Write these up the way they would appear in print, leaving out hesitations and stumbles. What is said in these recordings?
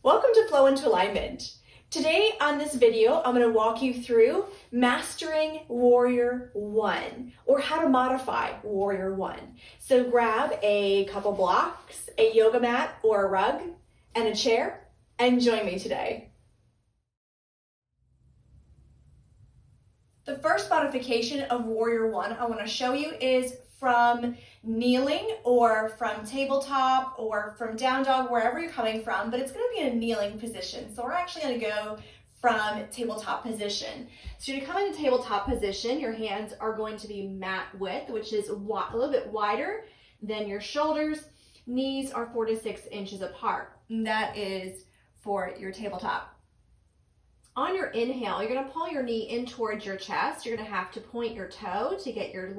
Welcome to Flow into Alignment. Today on this video, I'm going to walk you through mastering Warrior 1 or how to modify Warrior 1. So grab a couple blocks, a yoga mat or a rug, and a chair, and join me today. The first modification of Warrior 1 I want to show you is from kneeling or from tabletop or from down dog, wherever you're coming from, but it's going to be in a kneeling position. So we're actually going to go from tabletop position. So you're going to come into tabletop position, your hands are going to be mat width, which is a little bit wider than your shoulders. Knees are 4 to 6 inches apart. And that is for your tabletop. On your inhale, you're going to pull your knee in towards your chest. You're going to have to point your toe to get your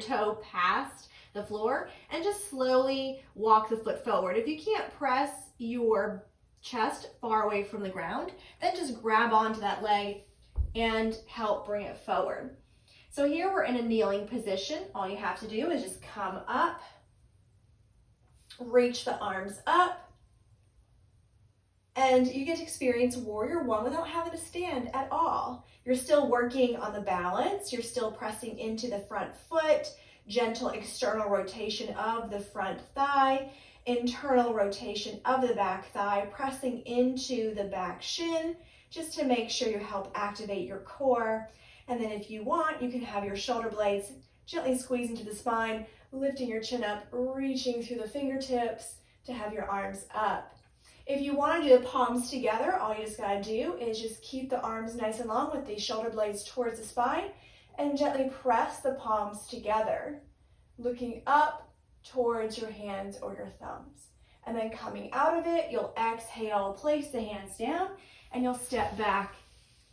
toe past the floor, and just slowly walk the foot forward. If you can't press your chest far away from the ground, then just grab onto that leg and help bring it forward. So here we're in a kneeling position. All you have to do is just come up, reach the arms up, and you get to experience Warrior 1 without having to stand at all. You're still working on the balance. You're still pressing into the front foot, gentle external rotation of the front thigh, internal rotation of the back thigh, pressing into the back shin, just to make sure you help activate your core. And then if you want, you can have your shoulder blades gently squeeze into the spine, lifting your chin up, reaching through the fingertips to have your arms up. If you want to do the palms together, all you just got to do is just keep the arms nice and long with the shoulder blades towards the spine and gently press the palms together, looking up towards your hands or your thumbs. And then coming out of it, you'll exhale, place the hands down, and you'll step back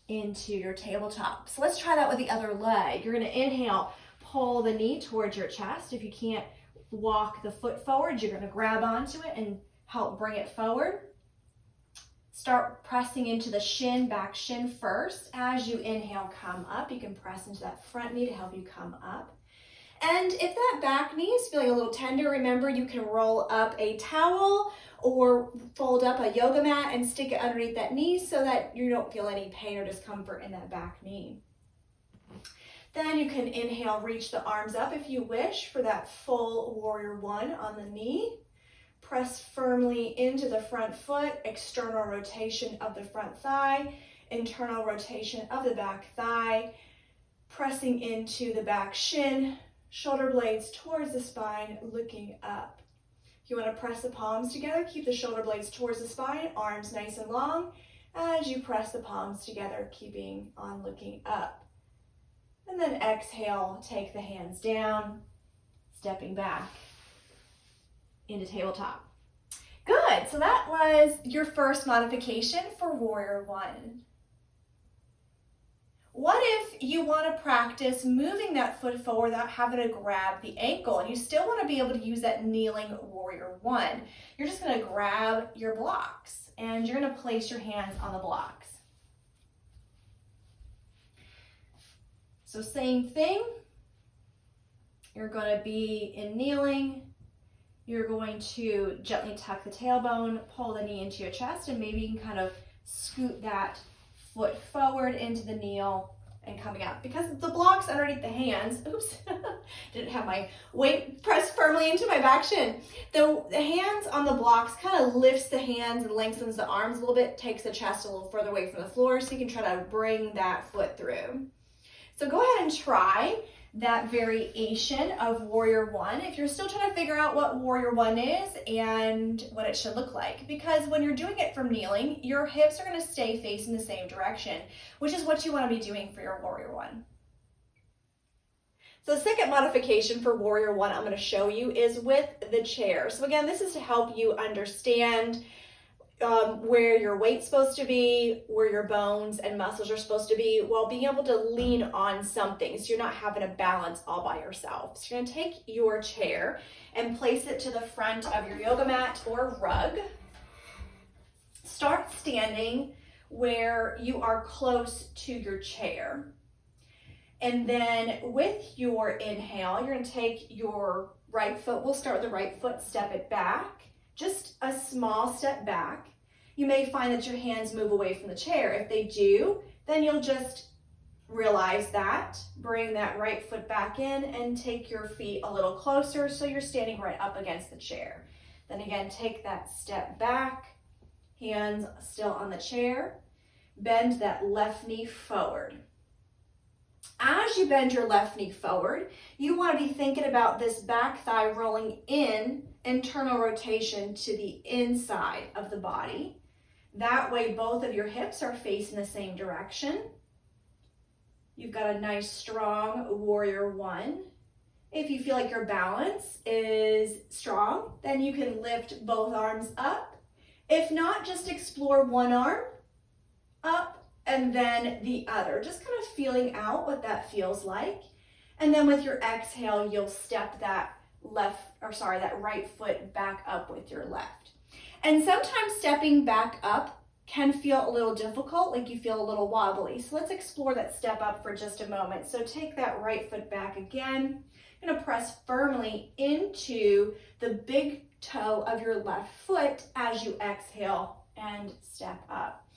into your tabletop. So let's try that with the other leg. You're going to inhale, pull the knee towards your chest. If you can't walk the foot forward, you're going to grab onto it and help bring it forward. Start pressing into the shin, back shin first. As you inhale, come up. You can press into that front knee to help you come up. And if that back knee is feeling a little tender, remember you can roll up a towel or fold up a yoga mat and stick it underneath that knee so that you don't feel any pain or discomfort in that back knee. Then you can inhale, reach the arms up if you wish for that full Warrior 1 on the knee. Press firmly into the front foot, external rotation of the front thigh, internal rotation of the back thigh, pressing into the back shin, shoulder blades towards the spine, looking up. If you want to press the palms together, keep the shoulder blades towards the spine, arms nice and long, as you press the palms together, keeping on looking up. And then exhale, take the hands down, stepping back into tabletop. Good, so that was your first modification for Warrior 1. What if you want to practice moving that foot forward without having to grab the ankle, and you still want to be able to use that kneeling Warrior 1? You're just going to grab your blocks and you're going to place your hands on the blocks. So same thing, you're going to be in kneeling. You're going to gently tuck the tailbone, pull the knee into your chest, and maybe you can kind of scoot that foot forward into the kneel and coming out. Because the blocks underneath the hands, oops, didn't have my weight pressed firmly into my back shin. The hands on the blocks kind of lifts the hands and lengthens the arms a little bit, takes the chest a little further away from the floor so you can try to bring that foot through. So go ahead and try that variation of Warrior 1 if you're still trying to figure out what Warrior 1 is and what it should look like. Because when you're doing it from kneeling, your hips are going to stay facing the same direction, which is what you want to be doing for your Warrior 1. So the second modification for Warrior 1 I'm going to show you is with the chair. So again, this is to help you understand where your weight's supposed to be, where your bones and muscles are supposed to be, while being able to lean on something so you're not having to balance all by yourself. So you're going to take your chair and place it to the front of your yoga mat or rug. Start standing where you are close to your chair. And then with your inhale, you're going to take your right foot, we'll start with the right foot, step it back, just a small step back. You may find that your hands move away from the chair. If they do, then you'll just realize that. Bring that right foot back in and take your feet a little closer so you're standing right up against the chair. Then again, take that step back, hands still on the chair. Bend that left knee forward. As you bend your left knee forward, you want to be thinking about this back thigh rolling in, internal rotation to the inside of the body. That way both of your hips are facing the same direction. You've got a nice strong warrior one. If you feel like your balance is strong, then you can lift both arms up. If not, just explore one arm up and then the other, just kind of feeling out what that feels like. And then with your exhale, you'll step that right foot back up with your left. And sometimes stepping back up can feel a little difficult, like you feel a little wobbly. So let's explore that step up for just a moment. So take that right foot back again. You're gonna press firmly into the big toe of your left foot as you exhale and step up.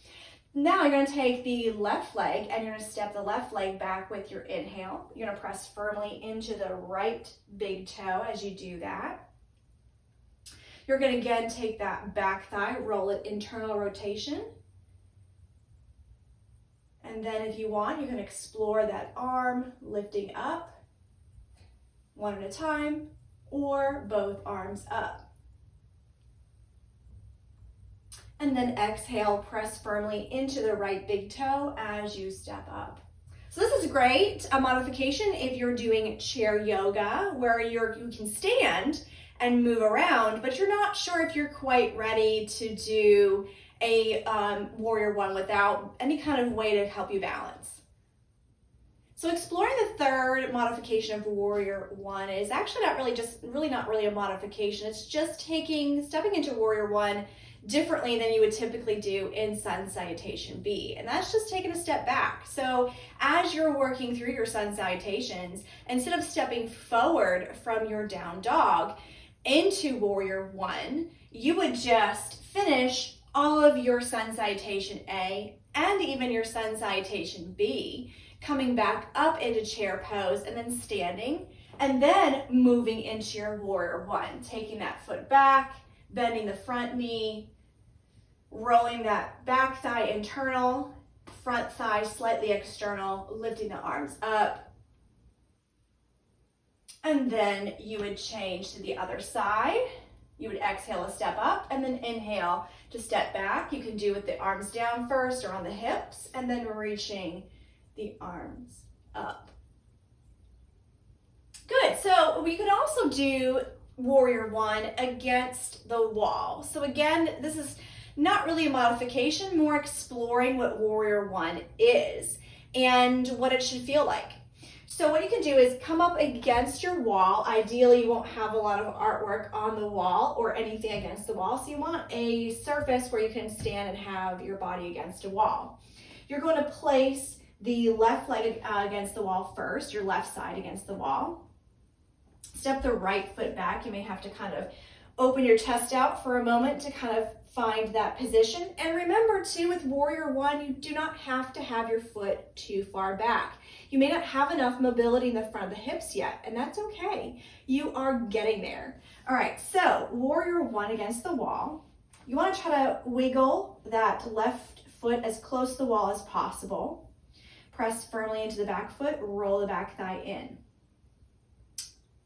Now you're gonna take the left leg and you're gonna step the left leg back with your inhale. You're gonna press firmly into the right big toe as you do that. You're gonna again take that back thigh, roll it internal rotation. And then if you want, you can explore that arm lifting up one at a time or both arms up. And then exhale, press firmly into the right big toe as you step up. So this is great, a modification if you're doing chair yoga where you can stand and move around, but you're not sure if you're quite ready to do a warrior one without any kind of way to help you balance. So exploring the third modification of warrior one is actually not really a modification. It's just stepping into warrior one differently than you would typically do in sun salutation B. And that's just taking a step back. So as you're working through your sun salutations, instead of stepping forward from your down dog into warrior one, you would just finish all of your sun salutation A and even your sun salutation B, coming back up into chair pose and then standing, and then moving into your warrior one, taking that foot back, bending the front knee, rolling that back thigh internal, front thigh slightly external, lifting the arms up. And then you would change to the other side. You would exhale a step up and then inhale to step back. You can do with the arms down first or on the hips and then reaching the arms up. Good, so we could also do warrior one against the wall. So again, this is not really a modification, more exploring what warrior one is and what it should feel like. So what you can do is come up against your wall. Ideally, you won't have a lot of artwork on the wall or anything against the wall. So you want a surface where you can stand and have your body against a wall. You're going to place the left leg against the wall first, your left side against the wall. Step the right foot back. You may have to kind of open your chest out for a moment to kind of find that position. And remember too, with warrior one, you do not have to have your foot too far back. You may not have enough mobility in the front of the hips yet, and that's okay. You are getting there. All right, so warrior one against the wall. You want to try to wiggle that left foot as close to the wall as possible. Press firmly into the back foot, roll the back thigh in.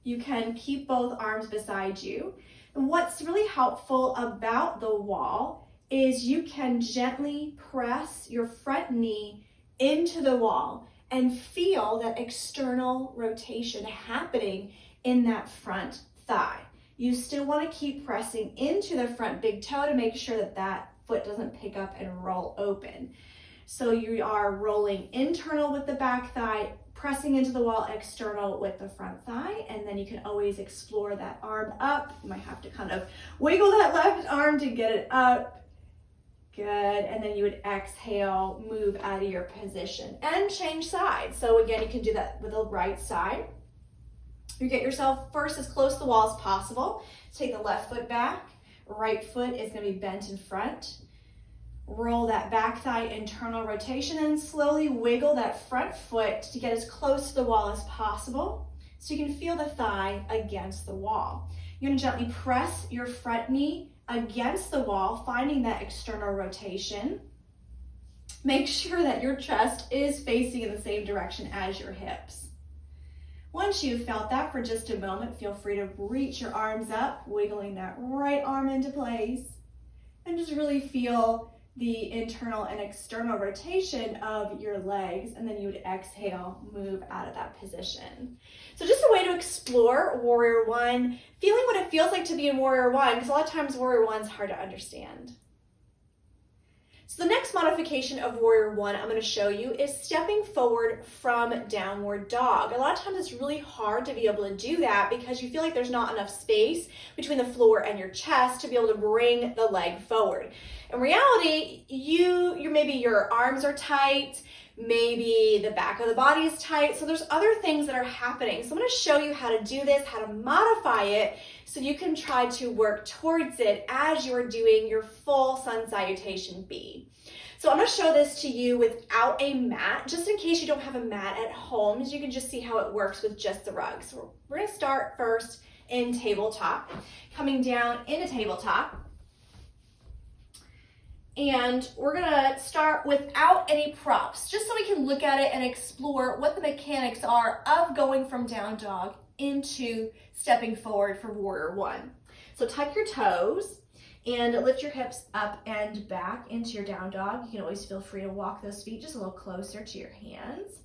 You can keep both arms beside you. And what's really helpful about the wall is you can gently press your front knee into the wall and feel that external rotation happening in that front thigh. You still want to keep pressing into the front big toe to make sure that that foot doesn't pick up and roll open. So you are rolling internal with the back thigh, pressing into the wall external with the front thigh, and then you can always explore that arm up. You might have to kind of wiggle that left arm to get it up. Good, and then you would exhale, move out of your position and change sides. So again, you can do that with the right side. You get yourself first as close to the wall as possible. Take the left foot back, right foot is gonna be bent in front. Roll that back thigh internal rotation and slowly wiggle that front foot to get as close to the wall as possible so you can feel the thigh against the wall. You're gonna gently press your front knee against the wall, finding that external rotation. Make sure that your chest is facing in the same direction as your hips. Once you've felt that for just a moment, feel free to reach your arms up, wiggling that right arm into place, and just really feel the internal and external rotation of your legs, and then you would exhale, move out of that position. So just a way to explore Warrior One, feeling what it feels like to be in Warrior One, because a lot of times Warrior One's hard to understand. So the next modification of Warrior One I'm going to show you is stepping forward from Downward Dog. A lot of times it's really hard to be able to do that because you feel like there's not enough space between the floor and your chest to be able to bring the leg forward. In reality, maybe your arms are tight, maybe the back of the body is tight, so there's other things that are happening. So I'm going to show you how to do this, how to modify it, so you can try to work towards it as you're doing your full sun salutation B. So I'm going to show this to you without a mat, just in case you don't have a mat at home, so you can just see how it works with just the rug. So we're going to start first in tabletop, coming down into tabletop. And we're gonna start without any props, just so we can look at it and explore what the mechanics are of going from down dog into stepping forward for Warrior One. So tuck your toes and lift your hips up and back into your down dog. You can always feel free to walk those feet just a little closer to your hands.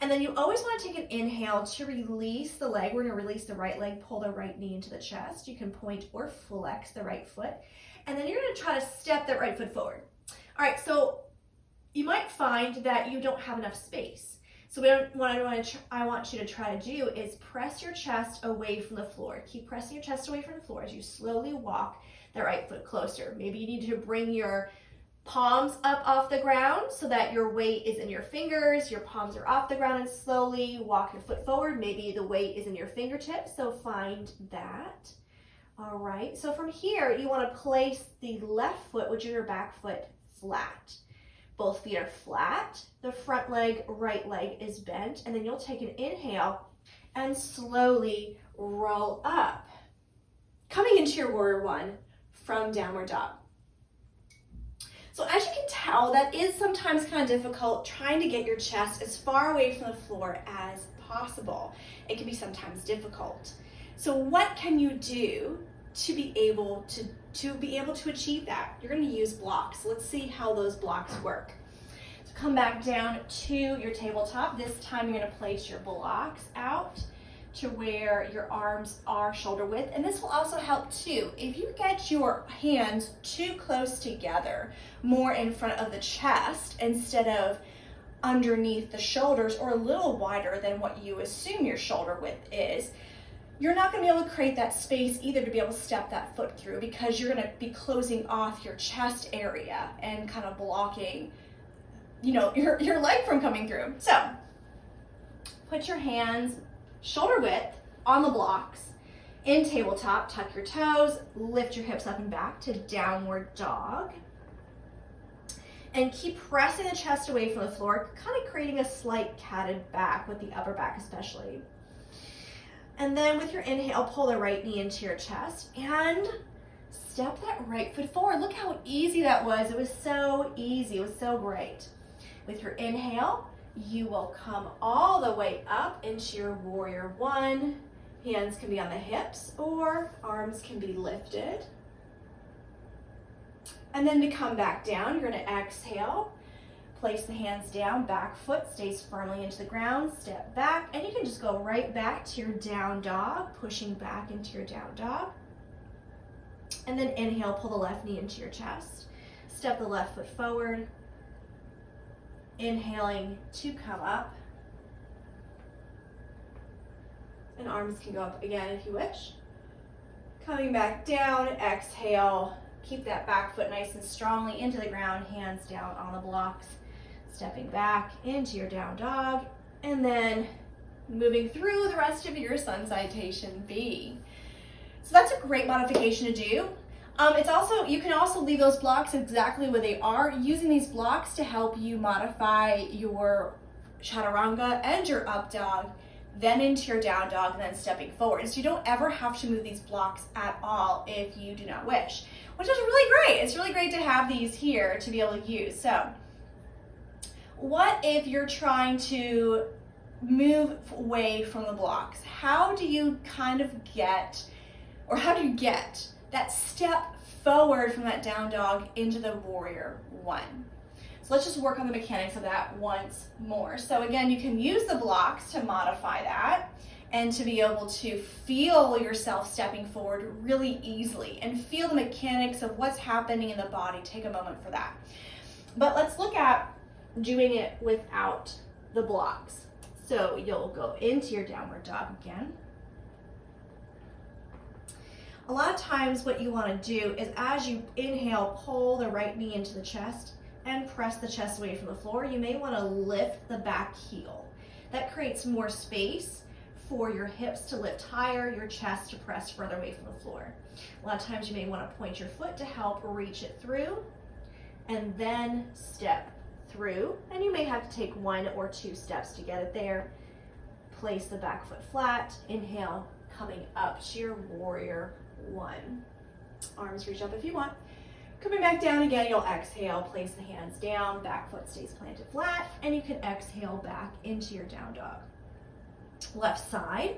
And then you always want to take an inhale to release the leg. We're gonna release the right leg, pull the right knee into the chest. You can point or flex the right foot. And then you're gonna try to step that right foot forward. All right, so you might find that you don't have enough space. So what I want you to try to do is press your chest away from the floor. Keep pressing your chest away from the floor as you slowly walk that right foot closer. Maybe you need to bring your palms up off the ground so that your weight is in your fingers, your palms are off the ground, and slowly walk your foot forward. Maybe the weight is in your fingertips, so find that. All right, so from here, you want to place the left foot, which is your back foot, flat. Both feet are flat. The front leg, right leg is bent, and then you'll take an inhale and slowly roll up, coming into your Warrior One from Downward Dog. So as you can tell, that is sometimes kind of difficult trying to get your chest as far away from the floor as possible. It can be sometimes difficult. So what can you do to be able to achieve that? You're going to use blocks. Let's see how those blocks work. So come back down to your tabletop. This time you're going to place your blocks out to where your arms are shoulder width, and this will also help too. If you get your hands too close together, more in front of the chest instead of underneath the shoulders or a little wider than what you assume your shoulder width is, you're not going to be able to create that space either to be able to step that foot through, because you're going to be closing off your chest area and kind of blocking, your leg from coming through. So put your hands shoulder width on the blocks in tabletop, tuck your toes, lift your hips up and back to Downward Dog, and keep pressing the chest away from the floor, kind of creating a slight catted back with the upper back especially. And then with your inhale, pull the right knee into your chest and step that right foot forward. Look how easy that was. It was so easy. It was so great. With your inhale, you will come all the way up into your Warrior One. Hands can be on the hips or arms can be lifted. And then to come back down, you're going to exhale. Place the hands down, back foot stays firmly into the ground, step back, and you can just go right back to your down dog, pushing back into your down dog. And then inhale, pull the left knee into your chest. Step the left foot forward. Inhaling to come up. And arms can go up again if you wish. Coming back down, exhale. Keep that back foot nice and strongly into the ground, hands down on the blocks. Stepping back into your down dog, and then moving through the rest of your sun salutation B. So that's a great modification to do. You can also leave those blocks exactly where they are, using these blocks to help you modify your chaturanga and your up dog, then into your down dog, and then stepping forward. So you don't ever have to move these blocks at all if you do not wish, which is really great. It's really great to have these here to be able to use. So what if you're trying to move away from the blocks? How do you get that step forward from that down dog into the warrior one? So let's just work on the mechanics of that once more. So again, you can use the blocks to modify that and to be able to feel yourself stepping forward really easily and feel the mechanics of what's happening in the body. Take a moment for that. But let's look at doing it without the blocks. So you'll go into your downward dog again. A lot of times what you want to do is, as you inhale, pull the right knee into the chest and press the chest away from the floor. You may want to lift the back heel. That creates more space for your hips to lift higher, your chest to press further away from the floor. A lot of times you may want to point your foot to help reach it through, and then step through. And you may have to take 1 or 2 steps to get it there. Place the back foot flat. Inhale, coming up to your warrior one. Arms reach up if you want. Coming back down again, you'll exhale, place the hands down, back foot stays planted flat, and you can exhale back into your down dog. Left side,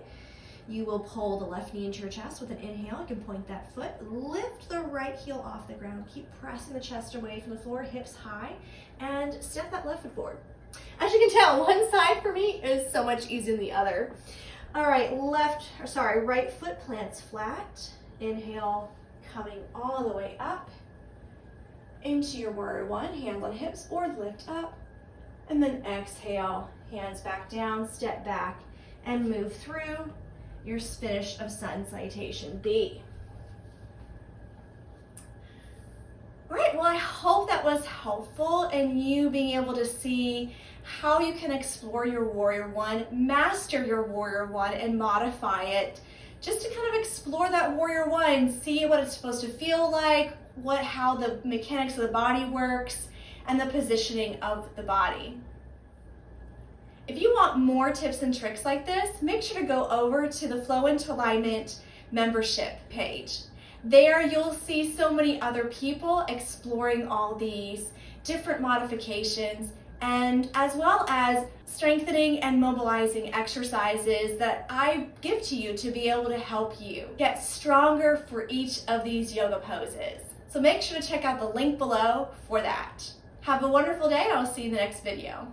you will pull the left knee into your chest with an inhale. You can point that foot, lift the right heel off the ground, keep pressing the chest away from the floor, hips high, and step that left foot forward. As you can tell, one side for me is so much easier than the other. All right, right foot plants flat. Inhale, coming all the way up into your warrior one, hands on hips or lift up, and then exhale, hands back down, step back, and move through your finish of sun salutation B. All right, well, I hope that was helpful in you being able to see how you can explore your warrior one, master your warrior one, and modify it, just to kind of explore that warrior one, see what it's supposed to feel like, how the mechanics of the body works, and the positioning of the body. If you want more tips and tricks like this, make sure to go over to the Flow into Alignment membership page. There you'll see so many other people exploring all these different modifications, and as well as strengthening and mobilizing exercises that I give to you to be able to help you get stronger for each of these yoga poses. So make sure to check out the link below for that. Have a wonderful day, and I'll see you in the next video.